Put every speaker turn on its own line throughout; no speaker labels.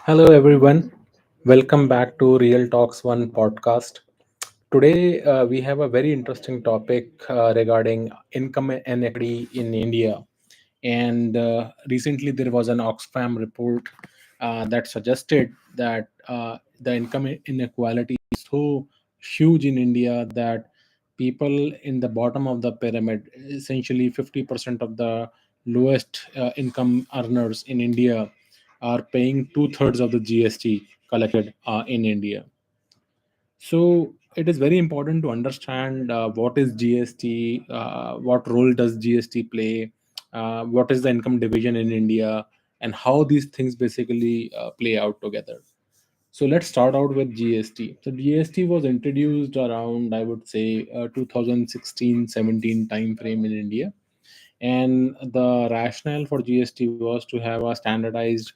Hello, everyone. Welcome back to Real Talks One podcast. Today, we have a very interesting topic regarding income inequity in India. And recently, there was an OXFAM report that suggested that the income inequality is so huge in India that people in the bottom of the pyramid, essentially 50% of the lowest income earners in India, are paying two-thirds of the GST collected in India. So it is very important to understand what is GST, what role does GST play, what is the income division in India, and how these things basically play out together. So let's start out with GST. So GST was introduced around, I would say, 2016-17 time frame in India, and the rationale for GST was to have a standardized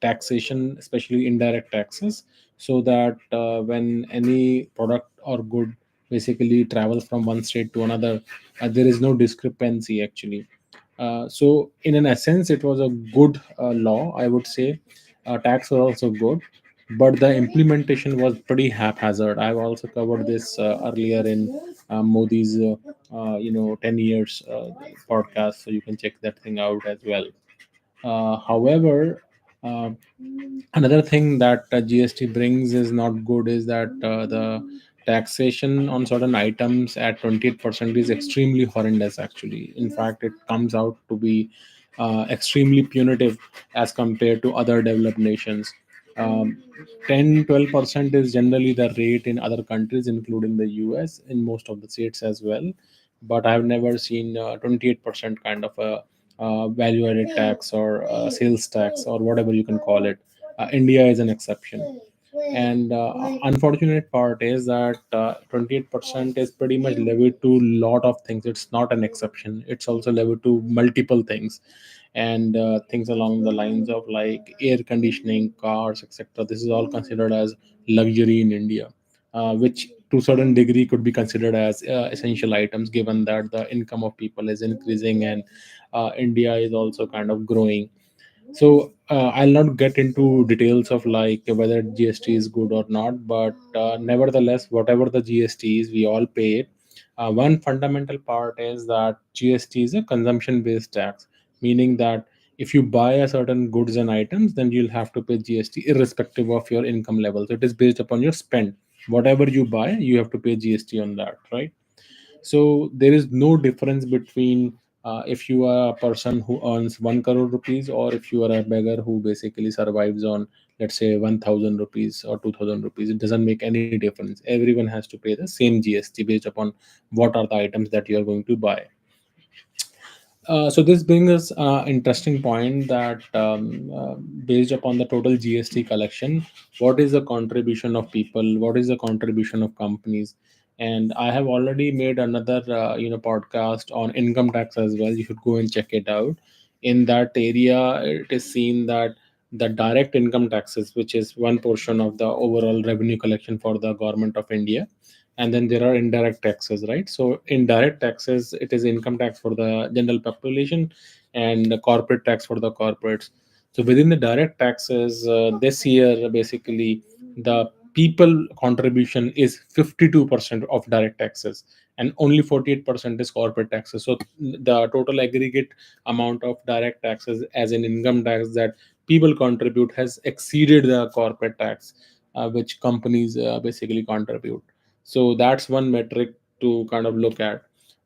taxation, especially indirect taxes, so that when any product or good basically travels from one state to another, there is no discrepancy actually. So in an essence, it was a good law, I would say. Tax was also good, but the implementation was pretty haphazard. I've also covered this earlier in Modi's 10 years podcast, so you can check that thing out as well. However, uh, another thing that GST brings is not good is that the taxation on certain items at 28% is extremely horrendous actually. In fact, it comes out to be extremely punitive as compared to other developed nations. um, 10-12% is generally the rate in other countries including the US, in most of the states as well, but I've never seen 28% kind of a value added tax or sales tax or whatever you can call it. India is an exception. And unfortunate part is that 28% is pretty much levied to lot of things. It's not an exception. It's also levied to multiple things, and things along the lines of like air conditioning, cars, etc. This is all considered as luxury in India, which to certain degree could be considered as essential items, given that the income of people is increasing and India is also kind of growing. So I'll not get into details of like whether GST is good or not, but nevertheless, whatever the GST is, we all pay it. One fundamental part is that GST is a consumption-based tax, meaning that if you buy a certain goods and items, then you'll have to pay GST irrespective of your income level. So it is based upon your spend. Whatever you buy, you have to pay GST on that, right? So there is no difference between if you are a person who earns 1 crore rupees, or if you are a beggar who basically survives on, let's say, 1000 rupees or 2000 rupees. It doesn't make any difference. Everyone has to pay the same GST based upon what are the items that you are going to buy. So this brings us interesting point that based upon the total GST collection, what is the contribution of people? What is the contribution of companies? And I have already made another podcast on income tax as well. You should go and check it out. In that area, it is seen that the direct income taxes, which is one portion of the overall revenue collection for the government of India, and then there are indirect taxes, right? So indirect taxes, it is income tax for the general population and the corporate tax for the corporates. So within the direct taxes, this year basically the people contribution is 52% of direct taxes, and only 48% is corporate taxes. So the total aggregate amount of direct taxes as an income tax that people contribute has exceeded the corporate tax, which companies basically contribute. So that's one metric to kind of look at.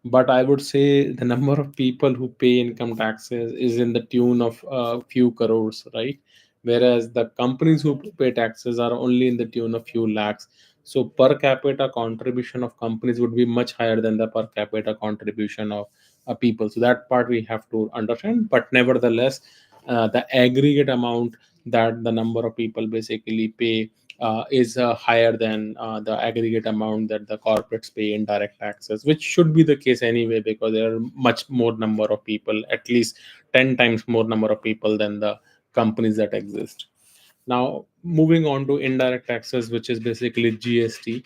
But I would say the number of people who pay income taxes is in the tune of a few crores, right? Whereas the companies who pay taxes are only in the tune of few lakhs. So per capita contribution of companies would be much higher than the per capita contribution of people. So that part we have to understand. But nevertheless, the aggregate amount that the number of people basically pay is higher than the aggregate amount that the corporates pay in direct taxes, which should be the case anyway, because there are much more number of people, at least 10 times more number of people than the companies that exist. Now, moving on to indirect taxes, which is basically GST.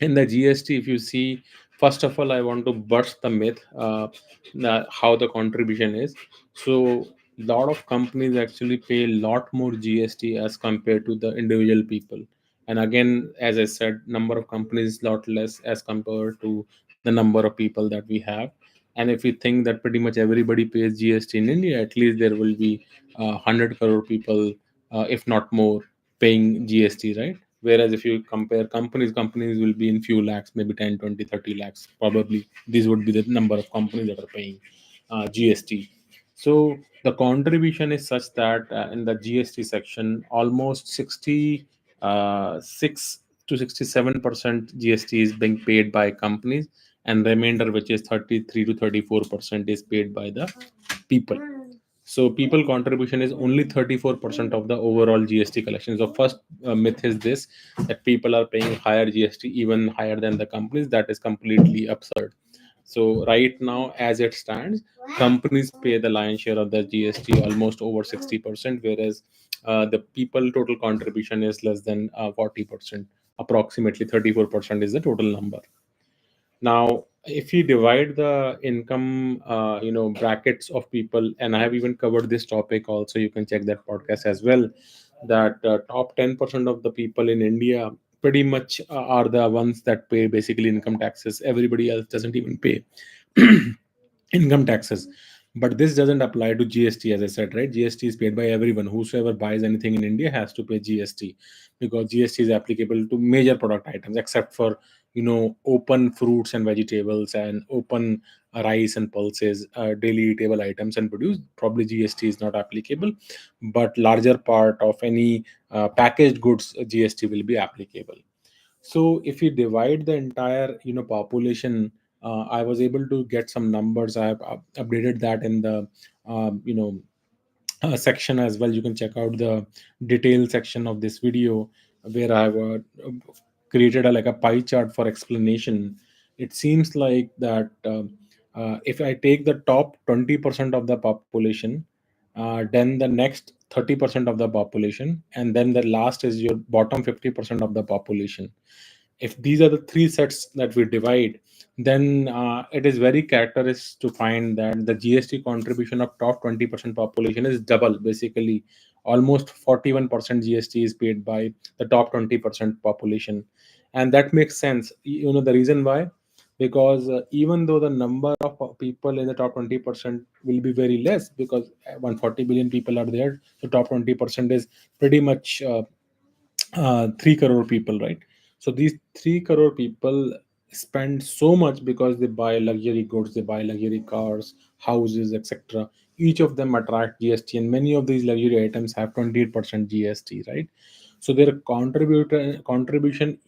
In the GST, if you see, first of all, I want to burst the myth how the contribution is. So lot of companies actually pay a lot more GST as compared to the individual people. And again, as I said, number of companies lot less as compared to the number of people that we have. And if we think that pretty much everybody pays GST in India, at least there will be 100 crore people, if not more, paying GST, right? Whereas if you compare companies will be in few lakhs, maybe 10, 20, 30 lakhs. Probably these would be the number of companies that are paying GST. So the contribution is such that in the GST section, almost 6 to 67% GST is being paid by companies, and remainder, which is 33 to 34%, is paid by the people. So people contribution is only 34% of the overall GST collection. So first myth is this, that people are paying higher GST, even higher than the companies. That is completely absurd. So right now, as it stands, companies pay the lion's share of the GST, almost over 60%, whereas the people total contribution is less than 40%. Approximately 34% is the total number. Now, if you divide the income, brackets of people, and I have even covered this topic also, you can check that podcast as well. That top 10% of the people in India pretty much are the ones that pay basically income taxes. Everybody else doesn't even pay income taxes. But this doesn't apply to GST, as I said, right? GST is paid by everyone. Whosoever buys anything in India has to pay GST, because GST is applicable to major product items except for open fruits and vegetables and open rice and pulses, daily eatable items and produce. Probably GST is not applicable, but larger part of any packaged goods, GST will be applicable. So if you divide the entire population, I was able to get some numbers. I have updated that in the section as well. You can check out the detail section of this video, where I have created like a pie chart for explanation. It seems like that if I take the top 20% of the population, then the next 30% of the population, and then the last is your bottom 50% of the population. If these are the three sets that we divide, then it is very characteristic to find that the GST contribution of top 20% population is double. Basically, almost 41% GST is paid by the top 20% population. And that makes sense. The reason why? Because even though the number of people in the top 20% will be very less, because 140 billion people are there, so top 20% is pretty much 3 crore people, right? So these 3 crore people spend so much because they buy luxury goods, they buy luxury cars, houses, etc. Each of them attract GST, and many of these luxury items have 28% GST, right? So their contribution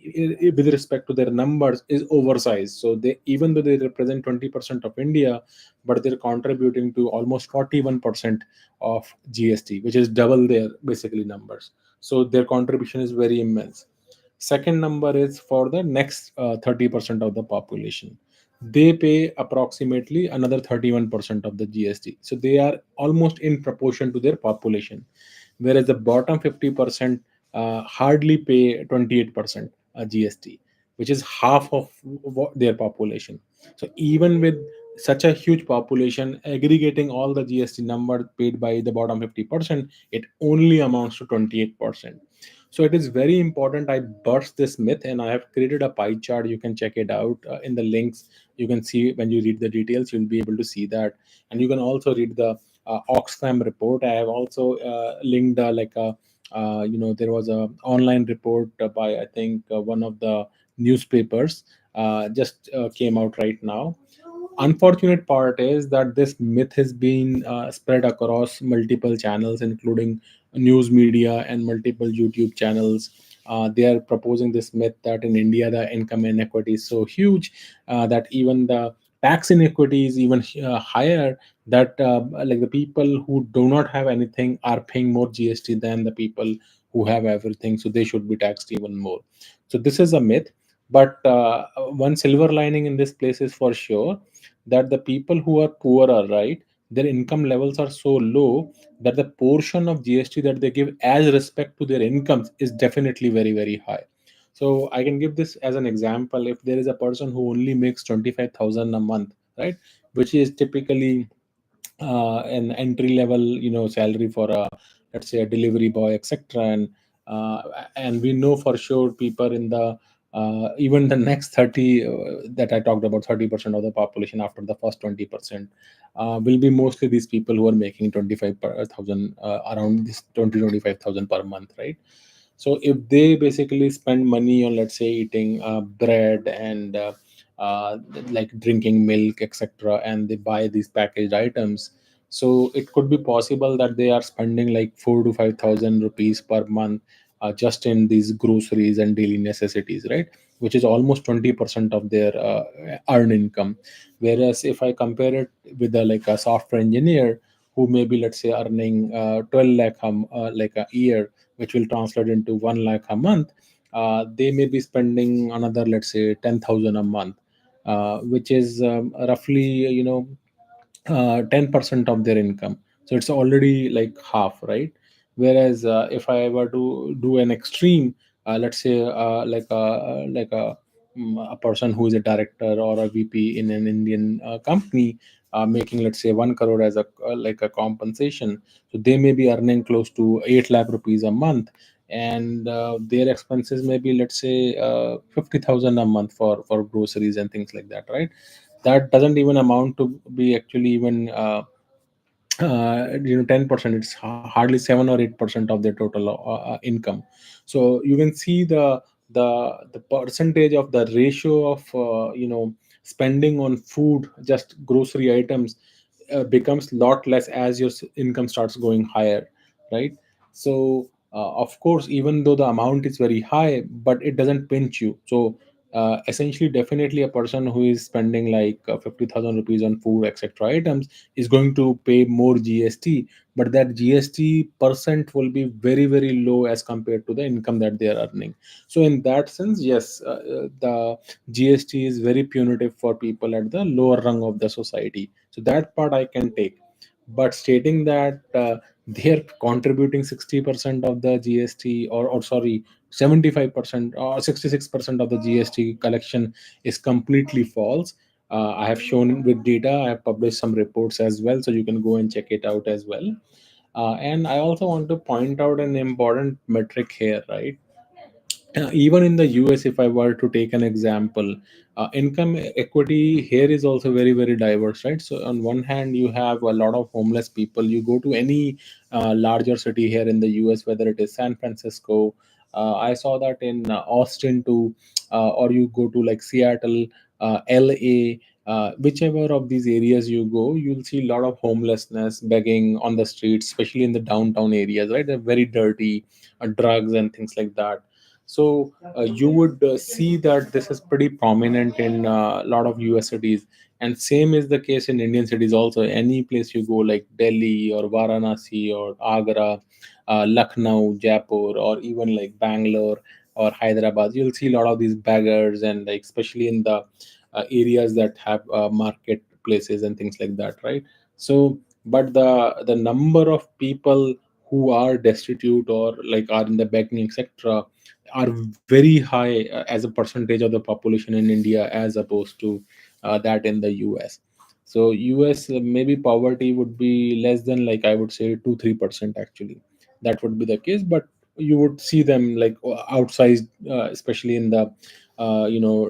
with respect to their numbers is oversized. So they, even though they represent 20% of India, but they're contributing to almost 41% of GST, which is double their basically numbers. So their contribution is very immense. Second number is for the next 30% of the population. They pay approximately another 31% of the GST. So they are almost in proportion to their population. Whereas the bottom 50% hardly pay 28% GST, which is half of their population. So even with such a huge population, aggregating all the GST number paid by the bottom 50%, it only amounts to 28%. So it is very important I burst this myth, and I have created a pie chart. You can check it out in the links. You can see when you read the details, you'll be able to see that. And you can also read the OXFAM report. I have also linked like a there was a online report by, I think, one of the newspapers just came out right now. Unfortunate part is that this myth has been spread across multiple channels, including news media and multiple YouTube channels. They are proposing this myth that in India the income inequity is so huge that even the tax inequity is even higher. That like the people who do not have anything are paying more GST than the people who have everything, so they should be taxed even more. So this is a myth. But one silver lining in this place is for sure that the people who are poorer, right, their income levels are so low that the portion of GST that they give as respect to their incomes is definitely very, very high. So I can give this as an example. If there is a person who only makes 25,000 a month, right, which is typically an entry level salary for a, let's say, a delivery boy, etc. Uh, and we know for sure people in the even the next 30 that I talked about, 30% of the population after the first 20% will be mostly these people who are making 25,000 around this 25,000 per month, right? So if they basically spend money on, let's say, eating bread and uh, like drinking milk, etc., and they buy these packaged items, so it could be possible that they are spending like 4 to 5,000 rupees per month just in these groceries and daily necessities, right? Which is almost 20% of their earned income. Whereas if I compare it with like a software engineer who may be, let's say, earning 12 lakh like a year, which will translate into 1 lakh a month, they may be spending another, let's say, 10,000 a month, which is roughly 10% of their income. So it's already like half, right? Whereas if I were to do an extreme, let's say a person who is a director or a VP in an Indian company, making, let's say, 1 crore as a like a compensation, so they may be earning close to 8 lakh rupees a month, and their expenses may be, let's say, 50,000 a month for groceries and things like that, right? That doesn't even amount to be actually even 10%. It's hardly 7 or 8% of their total income. So you can see the percentage of the ratio of spending on food, just grocery items, becomes lot less as your income starts going higher, right? So of course, even though the amount is very high, but it doesn't pinch you. So essentially, definitely a person who is spending like 50,000 rupees on food, etc. items, is going to pay more GST, but that GST percent will be very, very low as compared to the income that they are earning. So in that sense, yes, the GST is very punitive for people at the lower rung of the society. So that part I can take. But stating that they're contributing 60% of the GST, or sorry, 75% or 66% of the GST collection is completely false. I have shown with data. I have published some reports as well, so you can go and check it out as well. And I also want to point out an important metric here, right? Even in the US, if I were to take an example, income equity here is also very, very diverse, right? So on one hand, you have a lot of homeless people. You go to any larger city here in the US, whether it is San Francisco, I saw that in Austin too, or you go to like Seattle, LA. Whichever of these areas you go, you'll see a lot of homelessness, begging on the streets, especially in the downtown areas, right? They're very dirty, drugs and things like that. So you would see that this is pretty prominent in a lot of US cities, and same is the case in Indian cities also. Any place you go, like Delhi or Varanasi or Agra, Lucknow, Jaipur, or even like Bangalore or Hyderabad, you'll see a lot of these beggars, and like especially in the areas that have marketplaces and things like that, right? So, but the number of people who are destitute or like are in the begging sector are very high as a percentage of the population in India as opposed to that in the US. So US, maybe poverty would be less than, like, I would say 2-3% actually. That would be the case, but you would see them like outsized, especially in the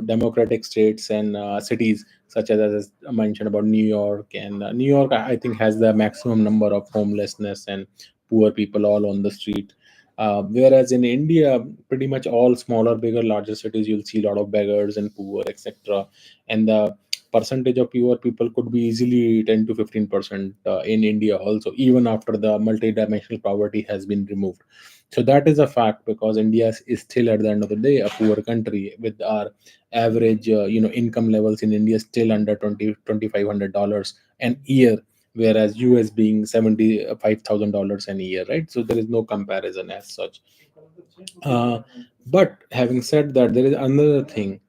democratic states and cities such as I mentioned about New York. And New York, I think, has the maximum number of homelessness and poor people all on the street. Whereas in India, pretty much all smaller, bigger, larger cities, you'll see a lot of beggars and poor, etc. And the percentage of poor people could be easily 10 to 15% in India also, even after the multi-dimensional poverty has been removed. So that is a fact, because India is still at the end of the day a poor country, with our average income levels in India still under 2500 dollars an year, whereas US being $75,000 an year, right? So there is no comparison as such. Uh, but having said that, there is another thing.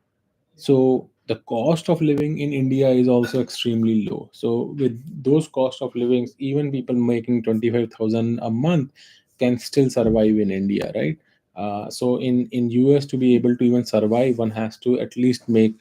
So the cost of living in India is also extremely low. So with those cost of livings, even people making 25,000 a month can still survive in India, right? So in US, to be able to even survive, one has to at least make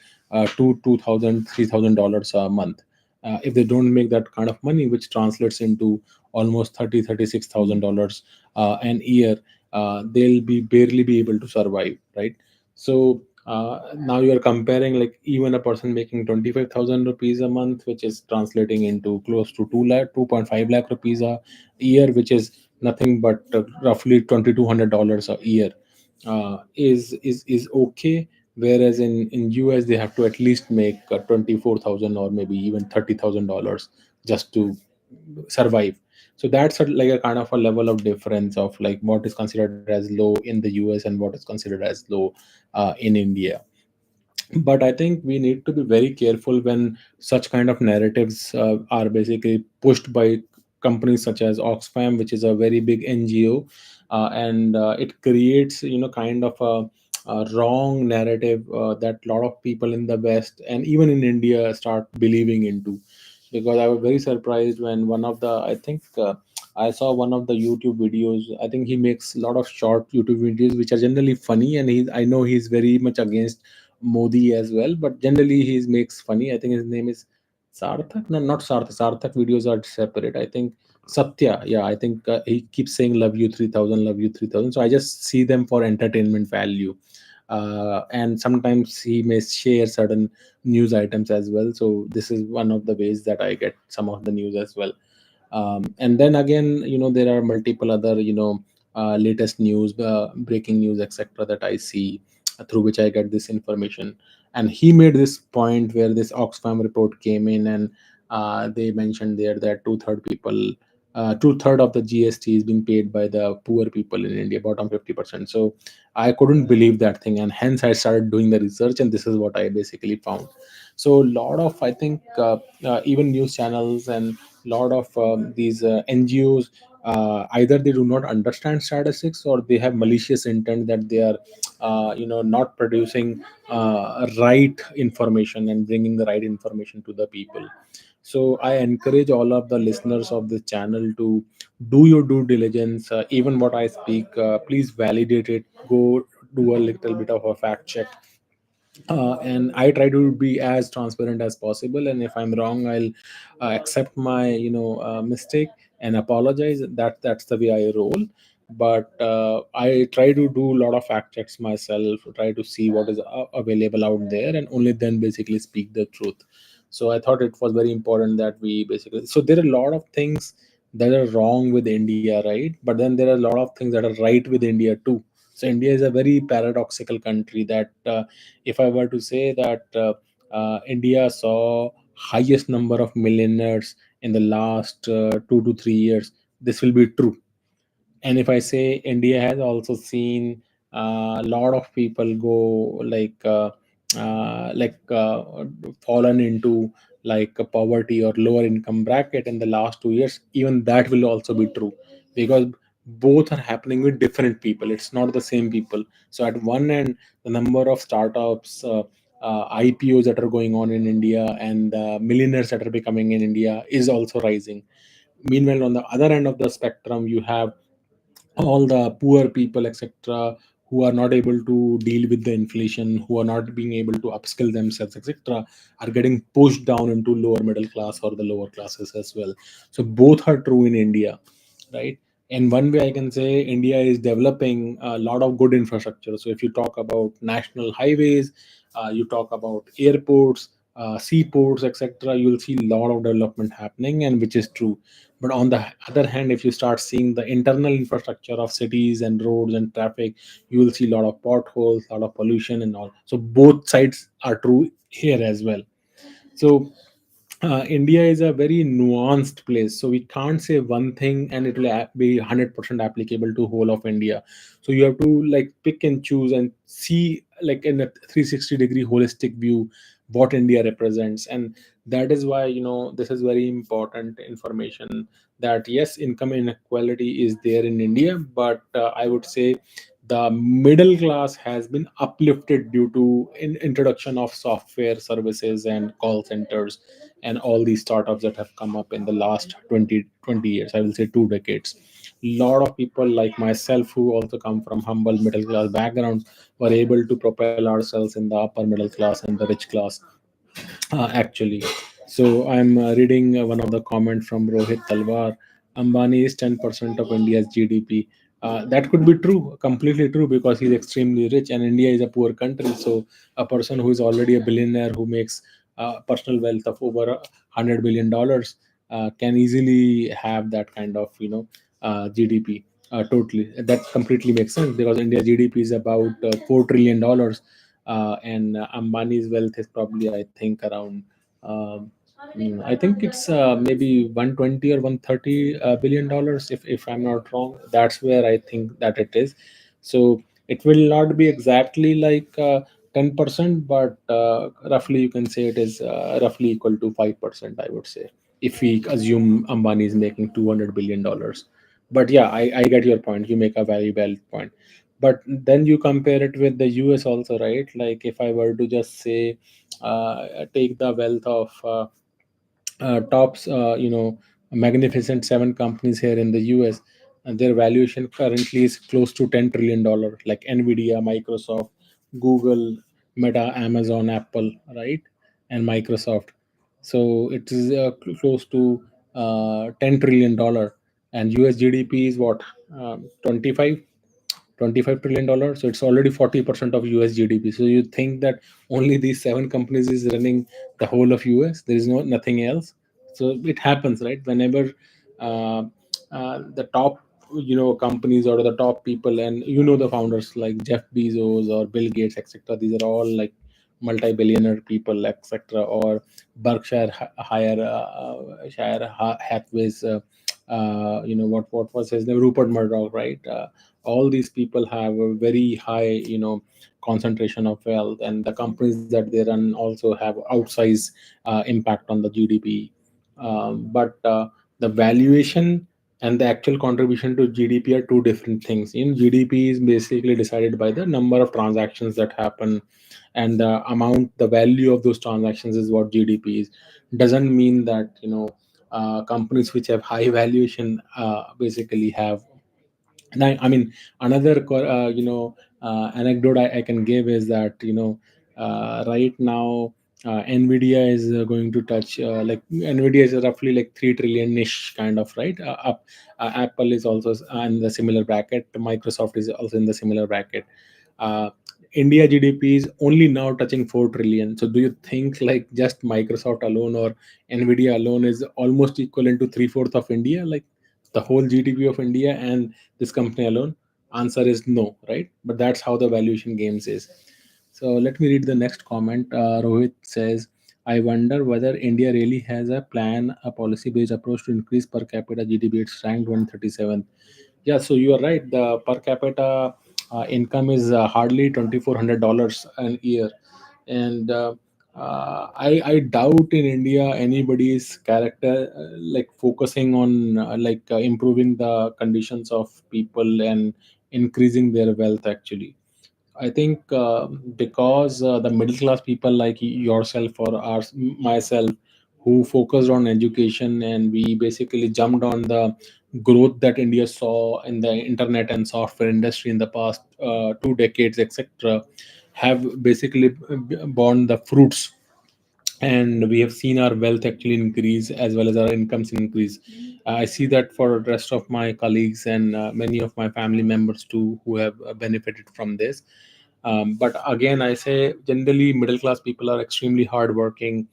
two thousand, $3,000 a month. if they don't make that kind of money, which translates into almost 36,000 dollars an year, they'll be barely be able to survive, right? So now you are comparing, like, even a person making 25,000 rupees a month, which is translating into close to 2.5 lakh rupees a year, which is nothing but roughly $2,200 a year, is okay. Whereas in US they have to at least make 24,000 or maybe even $30,000 just to survive. So that's like a kind of a level of difference of like what is considered as low in the US and what is considered as low in India. But I think we need to be very careful when such kind of narratives are basically pushed by companies such as Oxfam, which is a very big NGO, and it creates, kind of a wrong narrative that a lot of people in the West and even in India start believing into. Because I was very surprised when one of the, I think, I saw one of the YouTube videos. I think he makes a lot of short YouTube videos which are generally funny, and I know he's very much against Modi as well, but generally he makes funny. I think his name is Sarthak. No, not Sarthak. Sarthak videos are separate. I think Satya. Yeah, I think he keeps saying "Love you 3000, love you 3000." So I just see them for entertainment value, and sometimes he may share certain news items as well. So this is one of the ways that I get some of the news as well. And then again, there are multiple other, latest news, breaking news, etc., that I see, through which I get this information. And he made this point where this Oxfam report came in, and they mentioned there that two-third of the GST is being paid by the poor people in India, bottom 50%. So I couldn't believe that thing, and hence I started doing the research, and this is what I basically found. So a lot of, I think, even news channels and lot of these NGOs, either they do not understand statistics or they have malicious intent that they are, not producing right information and bringing the right information to the people. So I encourage all of the listeners of this channel to do your due diligence. Even what I speak, please validate it. Go do a little bit of a fact check, and I try to be as transparent as possible. And if I'm wrong, I'll accept my, mistake and apologize. That's the way I roll. But I try to do a lot of fact checks myself, try to see what is available out there, and only then basically speak the truth. So I thought it was very important that we basically, so there are a lot of things that are wrong with India, right? But then there are a lot of things that are right with India too. So India is a very paradoxical country that, if I were to say that India saw highest number of millionaires in the last 2 to 3 years, this will be true. And if I say India has also seen a lot of people go fallen into like a poverty or lower income bracket in the last 2 years, even that will also be true. Because both are happening with different people, it's not the same people. So at one end, the number of startups, IPOs that are going on in India, and millionaires that are becoming in India is also rising. Meanwhile, on the other end of the spectrum, you have all the poor people, etc., who are not able to deal with the inflation, who are not being able to upskill themselves, etc., are getting pushed down into lower middle class or the lower classes as well. So both are true in India, right? In one way, I can say India is developing a lot of good infrastructure. So if you talk about national highways, you talk about airports, seaports, etc., you'll see a lot of development happening, and which is true. But on the other hand, if you start seeing the internal infrastructure of cities and roads and traffic, you will see a lot of potholes, a lot of pollution and all. So both sides are true here as well. So India is a very nuanced place, so we can't say one thing and it will be 100% applicable to whole of India. So you have to like pick and choose and see like in a 360-degree holistic view what India represents. And that is why, this is very important information, that yes, income inequality is there in India, but I would say the middle class has been uplifted due to introduction of software services and call centers and all these startups that have come up in the last 20 years, I will say 2 decades. A lot of people like myself who also come from humble middle class backgrounds were able to propel ourselves in the upper middle class and the rich class, actually. So I'm reading one of the comment from Rohit Talwar. Ambani is 10% of India's GDP. That could be true, completely true, because he's extremely rich and India is a poor country. So a person who is already a billionaire who makes personal wealth of over $100 billion can easily have that kind of GDP. Totally, that completely makes sense because India's GDP is about $4 trillion, and Ambani's wealth is probably, I think, around. I think it's maybe 120 or 130 billion dollars, if I'm not wrong. That's where I think that it is. So it will not be exactly like 10%, but roughly you can say it is roughly equal to 5%, I would say, if we assume Ambani is making $200 billion. But yeah, I get your point. You make a very valid point. But then you compare it with the US also, right? Like if I were to just say, take the wealth of tops, magnificent seven companies here in the US, and their valuation currently is close to $10 trillion, like Nvidia, Microsoft, Google, Meta, Amazon, Apple, right, and Microsoft. So it is close to $10 trillion, and US GDP is what, 25 trillion dollars. So it's already 40% of US GDP. So you think that only these seven companies is running the whole of US? There is nothing else. So it happens, right? Whenever uh, the top companies or the top people, and the founders like Jeff Bezos or Bill Gates, etc., these are all like multi-billionaire people, etc., or Berkshire higher Shire Hathaway's what was his name, Rupert Murdoch, right? All these people have a very high concentration of wealth, and the companies that they run also have outsized impact on the GDP. But the valuation and the actual contribution to GDP are two different things. In GDP is basically decided by the number of transactions that happen, and the amount, the value of those transactions is what GDP is. Doesn't mean that companies which have high valuation basically have. And I mean, another anecdote I can give is that right now Nvidia is going to touch Nvidia is roughly like 3 trillion ish kind of, right. Apple is also in the similar bracket. Microsoft is also in the similar bracket. uh, India GDP is only now touching 4 trillion. So do you think like just Microsoft alone or Nvidia alone is almost equivalent to three-fourths of India, like the whole GDP of India and this company alone? Answer is no, right? But that's how the valuation games is. So let me read the next comment. Rohit says, I wonder whether India really has a plan, a policy based approach to increase per capita GDP. It's ranked 137th. Yeah, so you are right. The per capita income is hardly $2,400 an year. And I doubt in India anybody's character like focusing on improving the conditions of people and increasing their wealth actually. I think because the middle class people like yourself or myself, who focused on education, and we basically jumped on the growth that India saw in the internet and software industry in the past 2 decades, etc., have basically borne the fruits, and we have seen our wealth actually increase as well as our incomes increase. I see that for the rest of my colleagues and many of my family members too, who have benefited from this. But again, I say generally middle class people are extremely hardworking.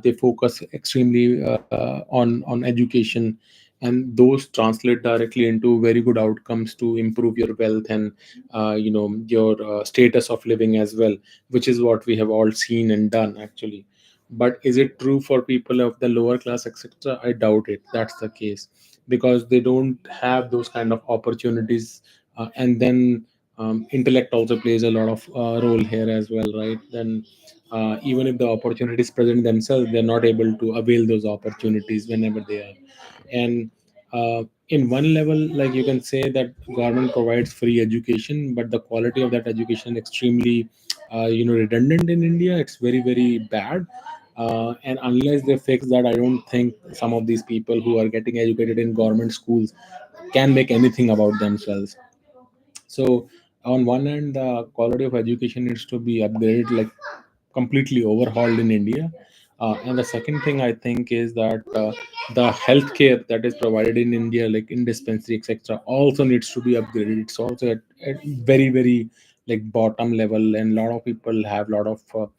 They focus extremely on education, and those translate directly into very good outcomes to improve your wealth and your status of living as well, which is what we have all seen and done actually. But is it true for people of the lower class, etc.? I doubt it. That's the case because they don't have those kind of opportunities. And then intellect also plays a lot of role here as well, right? Then even if the opportunities present themselves, they're not able to avail those opportunities whenever they are. And in one level, like you can say that government provides free education, but the quality of that education extremely redundant in India. It's very very bad. And unless they fix that, I don't think some of these people who are getting educated in government schools can make anything about themselves. So on one hand, the quality of education needs to be upgraded, like completely overhauled in India. And the second thing I think is that the healthcare that is provided in India, like in dispensary, etc., also needs to be upgraded. It's also at very, very like bottom level, and a lot of people have a lot of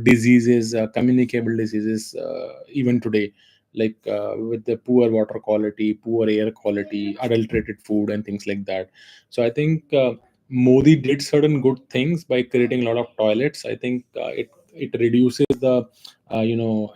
diseases, communicable diseases, even today, like with the poor water quality, poor air quality, adulterated food, and things like that. So I think Modi did certain good things by creating a lot of toilets. I think it reduces the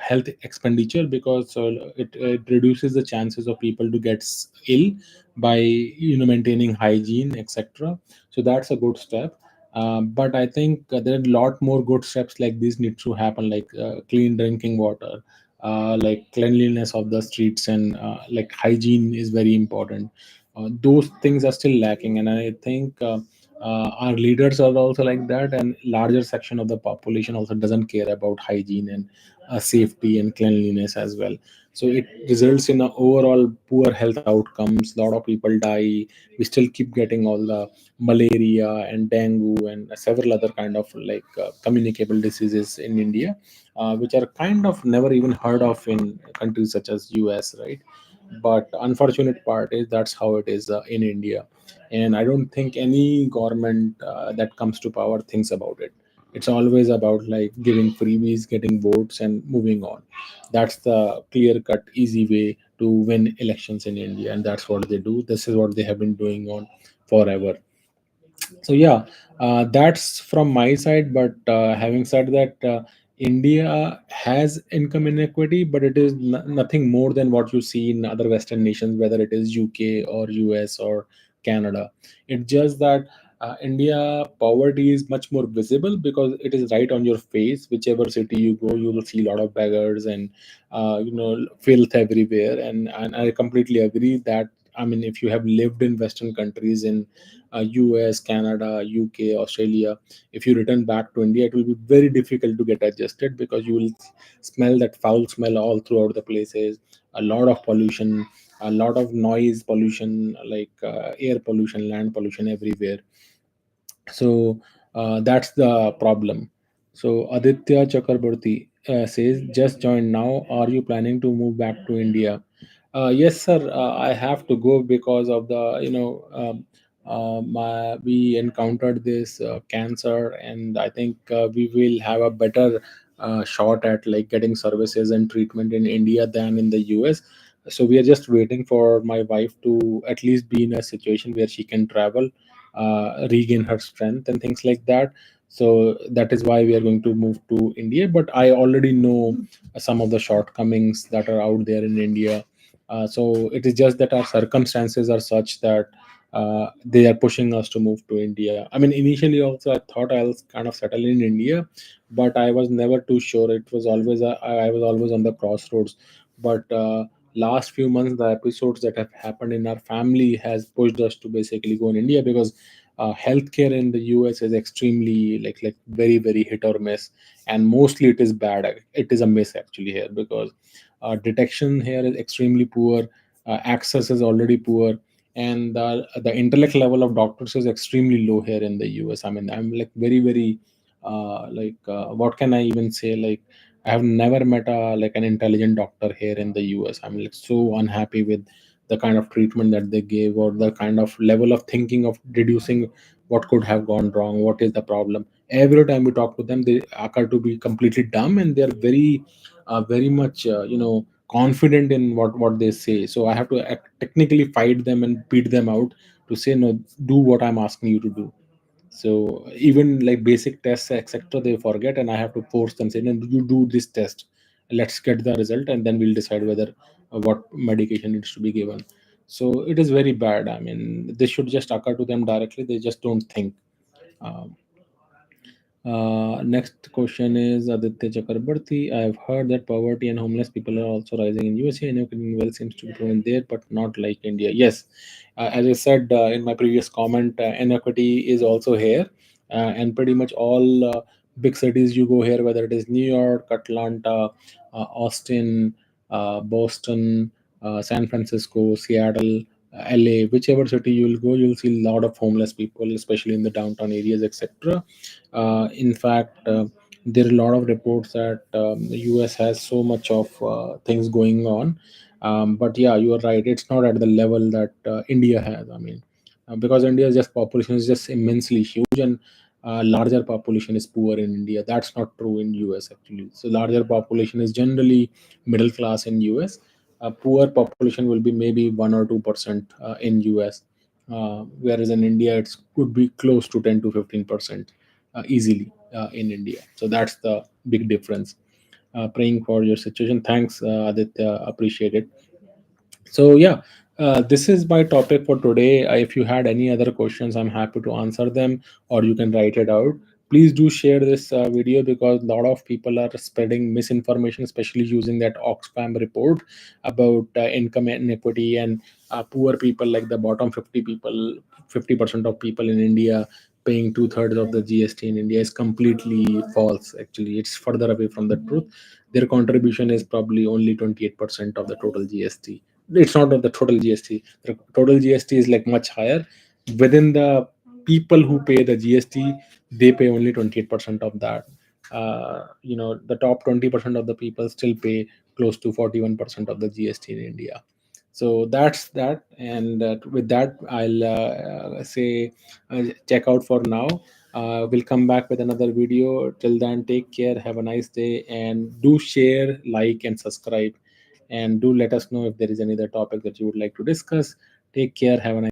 health expenditure, because it reduces the chances of people to get ill by maintaining hygiene, etc. So that's a good step. But I think there are a lot more good steps like these need to happen, like clean drinking water, like cleanliness of the streets, and like hygiene is very important. Those things are still lacking, and I think our leaders are also like that, and larger section of the population also doesn't care about hygiene and safety and cleanliness as well. So it results in a overall poor health outcomes. A lot of people die. We still keep getting all the malaria and dengue and several other kind of like communicable diseases in India, which are kind of never even heard of in countries such as US, right? But unfortunate part is that's how it is in India. And I don't think any government that comes to power thinks about it. It's always about like giving freebies, getting votes, and moving on. That's the clear cut easy way to win elections in India, and that's what they do. This is what they have been doing on forever. So yeah, that's from my side. But having said that, India has income inequity, but it is nothing more than what you see in other Western nations, whether it is UK or US or Canada. It's just that India poverty is much more visible because it is right on your face. Whichever city you go, you will see a lot of beggars and filth everywhere. And I completely agree that, I mean, if you have lived in Western countries, in US, Canada, UK, Australia, if you return back to India, it will be very difficult to get adjusted, because you will smell that foul smell all throughout the places. A lot of pollution, a lot of noise pollution, like air pollution, land pollution everywhere. So that's the problem. So Aditya Chakraborty says, just joined now. Are you planning to move back to India? Yes, sir. I have to go because of the we encountered this cancer, and I think we will have a better shot at like getting services and treatment in India than in the US. So we are just waiting for my wife to at least be in a situation where she can travel, regain her strength and things like that. So that is why we are going to move to India. But I already know some of the shortcomings that are out there in India. So it is just that our circumstances are such that they are pushing us to move to India. I mean, initially also I thought I'll kind of settle in India, but I was never too sure. It was always I was always on the crossroads. But last few months, the episodes that have happened in our family has pushed us to basically go in India, because healthcare in the US is extremely like very, very hit or miss, and mostly it is bad. It is a miss actually here, because detection here is extremely poor, access is already poor, and the intellect level of doctors is extremely low here in the US. I mean, I'm like very, very what can I even say? Like, I have never met a like an intelligent doctor here in the US. I'm like so unhappy with the kind of treatment that they gave, or the kind of level of thinking of deducing what could have gone wrong, what is the problem. Every time we talk to them, they occur to be completely dumb, and they're very much confident in what they say. So I have to technically fight them and beat them out to say, no, do what I'm asking you to do. So even like basic tests, etc., they forget, and I have to force them, say, no, you do this test, let's get the result, and then we'll decide whether what medication needs to be given. So it is very bad. I mean, this should just occur to them directly. They just don't think. Um, Next question is Aditya Chakrabarti. I have heard that poverty and homeless people are also rising in USA. Inequity well seems to be proven there, but not like India. Yes, as I said in my previous comment, inequity is also here, and pretty much all big cities you go here, whether it is New York, Atlanta, Austin, Boston, San Francisco, Seattle, LA, whichever city you'll go, you'll see a lot of homeless people, especially in the downtown areas, etc. In fact, There are a lot of reports that the US has so much of things going on. But yeah, you are right, it's not at the level that India has. I mean, because India's just population is just immensely huge, and larger population is poor in India. That's not true in US actually. So larger population is generally middle class in US. Poor population will be maybe 1 or 2% in US, whereas in India it could be close to 10 to 15% easily in India. So that's the big difference. Praying for your situation. Thanks, Aditya. Appreciate it. So yeah, this is my topic for today. If you had any other questions, I'm happy to answer them, or you can write it out. Please do share this video, because a lot of people are spreading misinformation, especially using that Oxfam report about income inequity, and poor people, like the bottom 50 people, 50% of people in India paying two-thirds of the GST in India is completely false. Actually, it's further away from the truth. Their contribution is probably only 28% of the total GST. It's not of the total GST. The total GST is like much higher. Within the people who pay the GST, they pay only 28% of that. The top 20% of the people still pay close to 41% of the GST in India. So that's that. And with that, I'll say check out for now. We'll come back with another video. Till then, take care, have a nice day, and do share, like, and subscribe. And do let us know if there is any other topic that you would like to discuss. Take care, have a nice